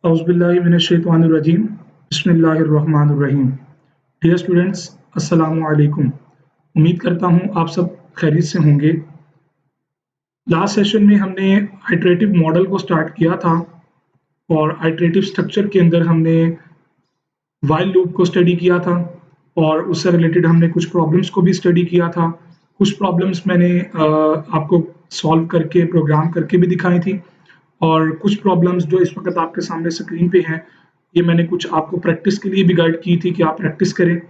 औज़ुबिल्लाहिमिनश्शैतानिर्रजीम बिस्मिल्लाहिर्रहमानिर्रहीम। Dear students, अस्सलामु अलैकुम। उम्मीद करता हूँ आप सब खैरियत से होंगे। लास्ट सेशन में हमने आइटरेटिव मॉडल को स्टार्ट किया था और आइटरेटिव स्ट्रक्चर के अंदर हमने व्हाइल लूप को स्टडी किया था और उससे रिलेटेड हमने कुछ प्रॉब्लम्स को भी स्टडी किया था। कुछ प्रॉब्लम्स मैंने आपको सॉल्व करके प्रोग्राम करके भी दिखाई थी और कुछ प्रॉब्लम्स जो इस वक़्त आपके सामने स्क्रीन पे हैं, ये मैंने कुछ आपको प्रैक्टिस के लिए भी गाइड की थी कि आप प्रैक्टिस करें।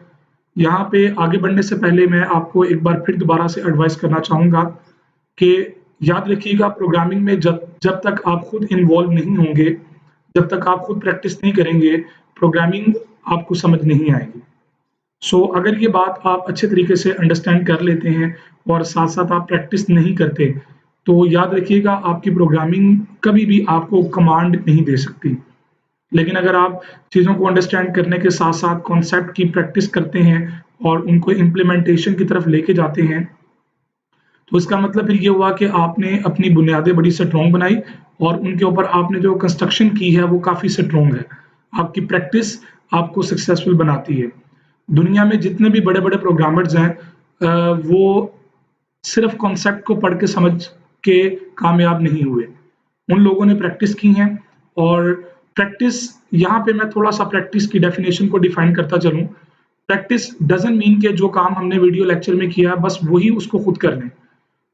यहाँ पे आगे बढ़ने से पहले मैं आपको एक बार फिर दोबारा से एडवाइस करना चाहूँगा कि याद रखिएगा प्रोग्रामिंग में जब जब तक आप खुद इन्वॉल्व नहीं होंगे, जब तक आप खुद प्रैक्टिस नहीं करेंगे, प्रोग्रामिंग आपको समझ नहीं आएगी। अगर ये बात आप अच्छे तरीके से अंडरस्टैंड कर लेते हैं और साथ-साथ आप प्रैक्टिस नहीं करते, तो याद रखिएगा आपकी प्रोग्रामिंग कभी भी आपको कमांड नहीं दे सकती। लेकिन अगर आप चीज़ों को अंडरस्टैंड करने के साथ-साथ कॉन्सेप्ट की प्रैक्टिस करते हैं और उनको इम्प्लीमेंटेशन की तरफ लेके जाते हैं, तो इसका मतलब फिर ये हुआ कि आपने अपनी बुनियादें बड़ी स्ट्रॉन्ग बनाई और उनके ऊपर आपने जो कंस्ट्रक्शन की है वो काफ़ी स्ट्रॉन्ग है। आपकी प्रैक्टिस आपको सक्सेसफुल बनाती है। दुनिया में जितने भी बड़े-बड़े प्रोग्रामर्स हैं वो सिर्फ़ कॉन्सेप्ट को पढ़ के समझ के कामयाब नहीं हुए। उन लोगों ने प्रैक्टिस की हैं और प्रैक्टिस यहाँ पे मैं थोड़ा-सा प्रैक्टिस की डेफिनिशन को डिफाइन करता चलूँ। प्रैक्टिस डज़न्ट मीन कि जो काम हमने वीडियो लेक्चर में किया बस वही उसको खुद कर लें।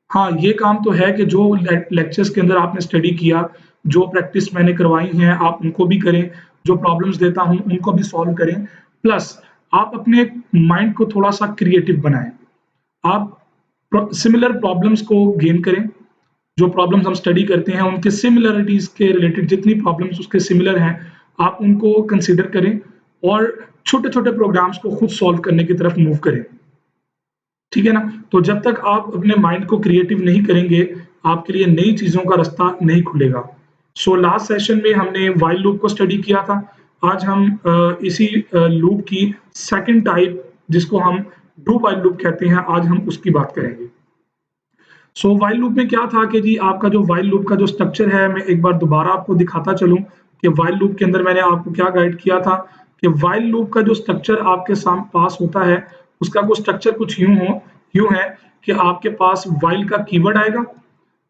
हाँ, ये काम तो है कि जो लेक्चर्स के अंदर आपने स्टडी किया, जो प्रैक्टिस मैंने करवाई हैं, आप उनको भी करें, जो प्रॉब्लम्स देता हूँ, उनको भी सॉल्व करें। प्लस आप अपने माइंड को थोड़ा-सा क्रिएटिव बनाएँ। आप सिमिलर प्रॉब्लम्स को गेन करें। जो प्रॉब्लम्स हम स्टडी करते हैं, उनके सिमिलैरिटीज़ के रिलेटेड जितनी प्रॉब्लम्स उसके सिमिलर हैं, आप उनको कंसीडर करें और छोटे-छोटे प्रोग्राम्स को खुद सॉल्व करने की तरफ मूव करें। ठीक है ना? तो जब तक आप अपने माइंड को क्रिएटिव नहीं करेंगे, आपके लिए नई चीज़ों का रास्ता नहीं खुलेगा। लास्ट सेशन में हमने व्हाइल लूप को स्टडी किया था। आज हम इसी लूप की सेकंड टाइप जिसको हम डू व्हाइल लूप कहते हैं, आज हम उसकी बात करेंगे। व्हाइल लूप में क्या था कि जी आपका जो व्हाइल लूप का जो स्ट्रक्चर है, मैं एक बार दोबारा आपको दिखाता चलूँ कि व्हाइल लूप के अंदर मैंने आपको क्या गाइड किया था कि व्हाइल लूप का जो स्ट्रक्चर आपके पास होता है, उसका वो स्ट्रक्चर कुछ यूँ है कि आपके पास व्हाइल का कीवर्ड आएगा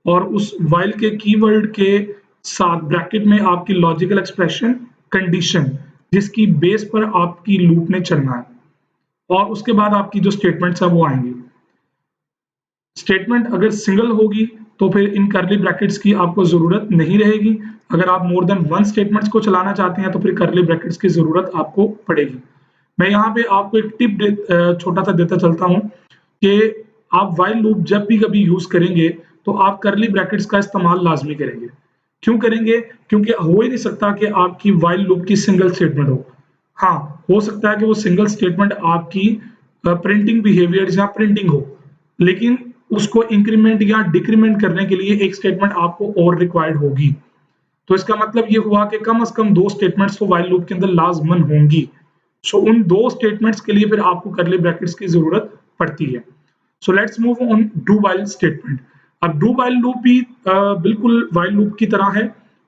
और उस व्हाइल के कीवर्ड के साथ ब्रैकेट में आपकी लॉजिकल एक्सप्रेशन, कंडीशन जिसकी बेस पर आपकी लूप ने चलना है और उसके बाद आपकी जो स्टेटमेंट्स हैं वो आएँगी। स्टेटमेंट अगर सिंगल होगी तो फिर इन कर्ली ब्रैकेट्स की आपको ज़रूरत नहीं रहेगी। अगर आप मोर देन 1 स्टेटमेंट्स को चलाना चाहते हैं तो फिर कर्ली ब्रैकेट्स की ज़रूरत आपको पड़ेगी। मैं यहाँ पे आपको एक टिप छोटा-सा देता चलता हूँ कि आप व्हाइल लूप जब भी कभी यूज़ करेंगे तो आप कर्ली ब्रैकेट्स का इस्तेमाल लाज़मी करेंगे। क्यों करेंगे? क्योंकि हो ही नहीं सकता कि आपकी व्हाइल लूप की सिंगल स्टेटमेंट हो। हाँ, हो सकता है कि वो सिंगल स्टेटमेंट आपकी प्रिंटिंग बिहेवियर्स या प्रिंटिंग हो, लेकिन उसको इंक्रीमेंट या डिक्रीमेंट करने के लिए एक स्टेटमेंट आपको और रिक्वायर्ड होगी। तो इसका मतलब ये हुआ कि कम से कम 2 स्टेटमेंट्स तो व्हाइल लूप के अंदर लाज़मन होंगी। उन 2 स्टेटमेंट्स के लिए फिर आपको कर्ली ब्रैकेट्स की ज़रूरत पड़ती है। Let's move on do while statement. अब डू व्हाइल लूप भी बिल्कुल व्हाइल लूप की तरह है,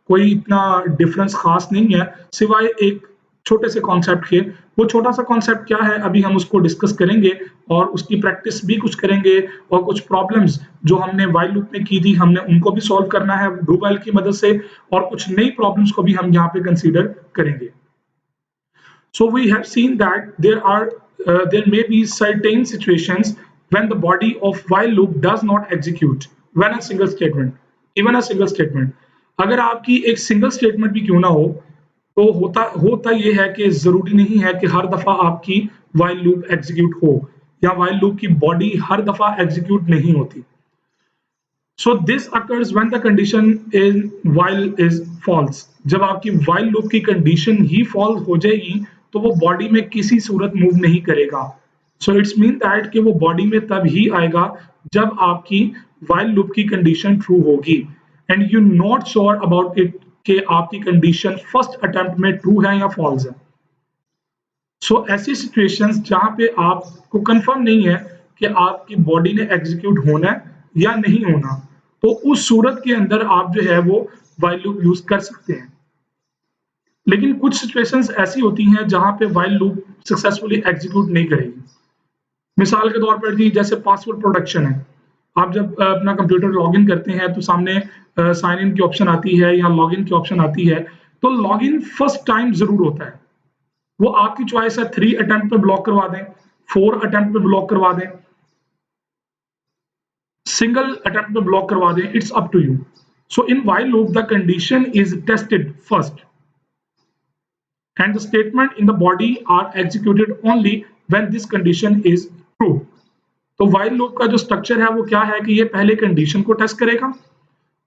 कोई इतना डिफरेंस खास नहीं है, सिवाय एक छोटे से कॉन्सेप्ट के। वो छोटा-सा कॉन्सेप्ट क्या है, अभी हम उसको डिस्कस करेंगे और उसकी प्रैक्टिस भी कुछ करेंगे और कुछ प्रॉब्लम्स जो हमने व्हाइल लूप में की थी, हमने उनको भी सॉल्व करना है डू व्हाइल की मदद से और कुछ नई प्रॉब्लम्स को भी हम यहाँ पे कंसीडर करेंगे। We have seen that there may be certain situations when the body of while loop does not execute when a single statement, even a single statement. अगर आपकी एक सिंगल स्टेटमेंट भी क्यों ना हो, तो होता ये है कि ज़रूरी नहीं है कि हर दफ़ा आपकी while लूप एग्जीक्यूट हो या while लूप की बॉडी हर दफ़ा एग्जीक्यूट नहीं होती। This occurs when the condition in while is false. जब आपकी while लूप की कंडीशन ही false हो जाएगी तो वो बॉडी में किसी सूरत मूव नहीं करेगा। इट्स मीन दैट कि वो बॉडी में तब ही आएगा जब आपकी while लूप की कंडीशन ट्रू होगी and you not sure about it कि आपकी कंडीशन फर्स्ट अटेम्प्ट में ट्रू है या फॉल्स है। ऐसी सिचुएशंस जहां पे आपको कंफर्म नहीं है कि आपकी बॉडी ने एग्जीक्यूट होना है या नहीं होना, तो उस सूरत के अंदर आप जो है वो व्हाइल लूप यूज कर सकते हैं। लेकिन कुछ सिचुएशंस ऐसी होती हैं जहां पे व्हाइल लूप सक्सेसफुली एग्जीक्यूट नहीं करेगी। मिसाल के तौर पर जी जैसे पासवर्ड प्रोटेक्शन है, आप जब अपना कंप्यूटर लॉगिन करते हैं तो सामने साइन इन की ऑप्शन आती है या लॉगिन की ऑप्शन आती है, तो लॉगिन फर्स्ट टाइम जरूर होता है। वो आपकी चॉइस है, 3 अटेम्प्ट पे ब्लॉक करवा दें, 4 अटेम्प्ट पे ब्लॉक करवा दें, सिंगल अटेम्प्ट पे ब्लॉक करवा दें, it's up to you. So in while loop the condition is tested first and the statement in the body are executed only when this condition is true। तो while loop का जो structure है वो क्या है कि ये पहले कंडीशन को टेस्ट करेगा,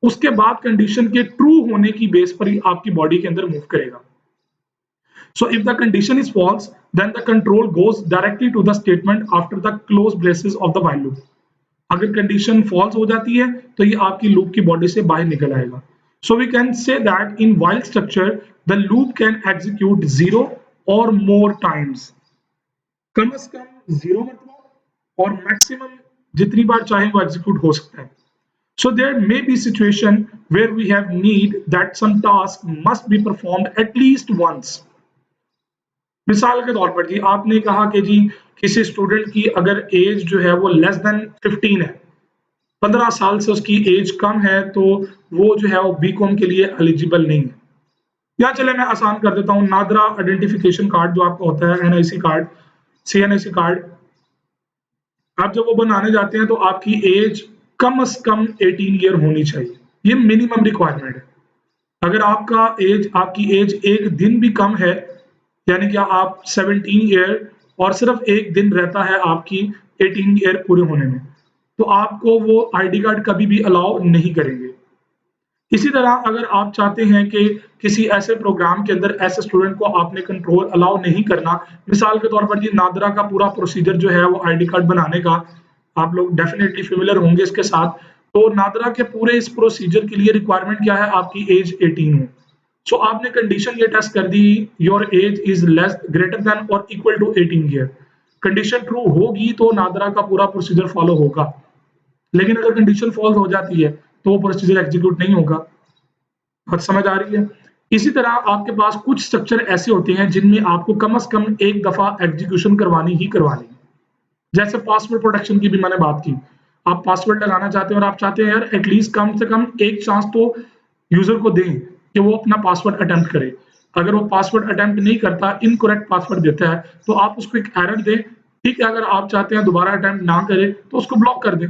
उसके बाद कंडीशन के ट्रू होने की बेस पर ही आपकी बॉडी के अंदर मूव करेगा। So if the condition is false, then the control goes directly to the statement after the close braces of the while loop। अगर कंडीशन फॉल्स हो जाती है तो ये आपकी लूप की बॉडी से बाहर निकल आएगा। So we can say that in while structure the loop can execute 0 or more times। कम से कम 0 मतलब और मैक्सिमम जितनी बार चाहे वो एग्जीक्यूट हो सकता है। So there may be situation where we have need that some task must be performed at least once। मिसाल के तौर पर जी आपने कहा कि जी किसी स्टूडेंट की अगर एज जो है वो लेस देन 15 है, 15 साल से उसकी एज कम है, तो वो जो है वो बीकॉम के लिए एलिजिबल नहीं है। या चले मैं आसान कर देता हूँ, नादरा आइडेंटिफिकेशन कार्ड जो आपका होता है, एनआईसी कार्ड, सीएनआईसी कार्ड, आप जब वो बनाने जाते हैं तो आपकी एज कम से कम 18 ईयर होनी चाहिए। ये मिनिमम रिक्वायरमेंट है। अगर आपकी एज एक दिन भी कम है, यानी कि आप 17 ईयर और सिर्फ एक दिन रहता है आपकी 18 ईयर पूरे होने में, तो आपको वो आईडी कार्ड कभी भी अलाउ नहीं करेंगे। इसी तरह अगर आप चाहते हैं कि किसी ऐसे प्रोग्राम के अंदर ऐसे स्टूडेंट को आपने कंट्रोल अलाउ नहीं करना, मिसाल के तौर पर जी नादरा का पूरा प्रोसीजर जो है वो आईडी कार्ड बनाने का, आप लोग डेफिनेटली फेमिलियर होंगे इसके साथ। तो नादरा के पूरे इस प्रोसीजर के लिए रिक्वायरमेंट क्या है, आपकी एज 18 हो। सो आपने कंडीशन ये टेस्ट कर दी, your age is less greater than और equal to 18 year. Condition true होगी तो नादरा का पूरा प्रोसीजर फॉलो होगा, लेकिन अगर कंडीशन फॉल्स हो जाती है तो वो प्रोसीजर एग्जीक्यूट नहीं होगा। बात समझ आ रही है? इसी तरह आपके पास कुछ स्ट्रक्चर ऐसे होते हैं जिनमें आपको कम से कम एक दफा एग्जीक्यूशन करवानी ही करवानी है। जैसे पासवर्ड प्रोटेक्शन की भी मैंने बात की, आप पासवर्ड लगाना चाहते हैं और आप चाहते हैं यार एटलीस्ट कम से कम एक चांस तो यूजर को दें कि वो अपना पासवर्ड अटेम्प्ट करे। अगर वो पासवर्ड अटेम्प्ट नहीं करता, इनकरेक्ट पासवर्ड देता है, तो आप उसको एक एरर दें। ठीक है, अगर आप चाहते हैं दोबारा अटेम्प्ट ना करे तो उसको ब्लॉक कर दें।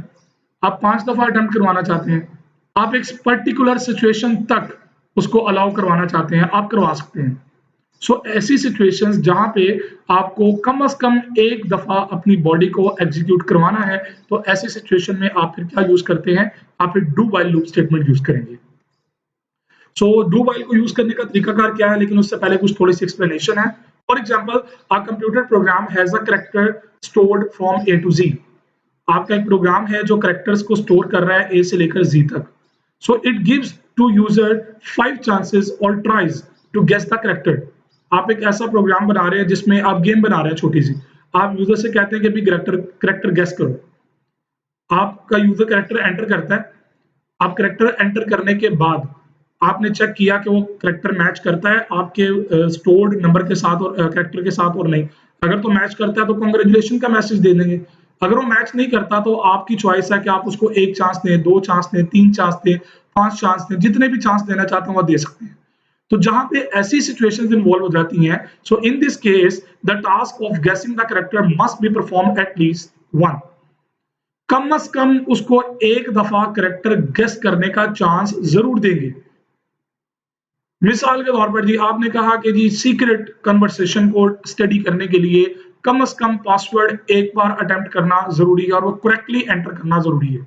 आप 5 दफा अटेम्प्ट करवाना चाहते हैं, आप एक पर्टिकुलर सिचुएशन तक उसको अलाउ करवाना चाहते हैं, आप करवा सकते हैं। सो ऐसी सिचुएशंस जहां पे आपको कम से कम एक दफा अपनी बॉडी को एग्जीक्यूट करवाना है, तो ऐसी सिचुएशन में आप फिर क्या यूज करते हैं, आप फिर do while loop statement use करेंगे। सो डू व्हाइल को यूज करने का तरीकाकार क्या है, लेकिन उससे पहले कुछ थोड़ी सी एक्सप्लेनेशन है। For example, a computer program has a character stored from A to G. आपका एक प्रोग्राम है जो कैरेक्टर्स को स्टोर कर रहा है ए से लेकर जी तक। So it gives to user 5 chances और tries to guess the character. आप एक ऐसा प्रोग्राम बना रहे हैं जिसमें आप गेम बना रहे हैं छोटी सी, आप यूजर से कहते हैं कि अभी कैरेक्टर गेस करो। आपका यूजर कैरेक्टर एंटर करता है, आप कैरेक्टर एंटर करने के बाद आपने चेक किया कि वो कैरेक्टर मैच करता है आपके स्टोर्ड नंबर के साथ और कैरेक्टर के साथ और नहीं। अगर तो मैच करता है तो कांग्रेचुलेशन का मैसेज दे देंगे। अगर वो मैच नहीं करता तो आपकी चॉइस है कि आप उसको 1 चांस दें, 2 चांस दें, 3 चांस दें, 5 चांस दें, जितने भी चांस देना चाहते हैं वो दे सकते हैं। तो जहां पे ऐसी सिचुएशंस इन्वॉल्व हो जाती हैं, so in this case the task of guessing the character must be perform at least 1। कम से कम उसको एक दफा कैरेक्टर गेस करने का चांस जरूर देंगे। मिसाल के तौर पर जी आपने कहा कि जी सीक्रेट कन्वर्सेशन को स्टडी करने के लिए कम से कम पासवर्ड एक बार अटेम्प्ट करना जरूरी है और वो करेक्टली एंटर करना जरूरी है।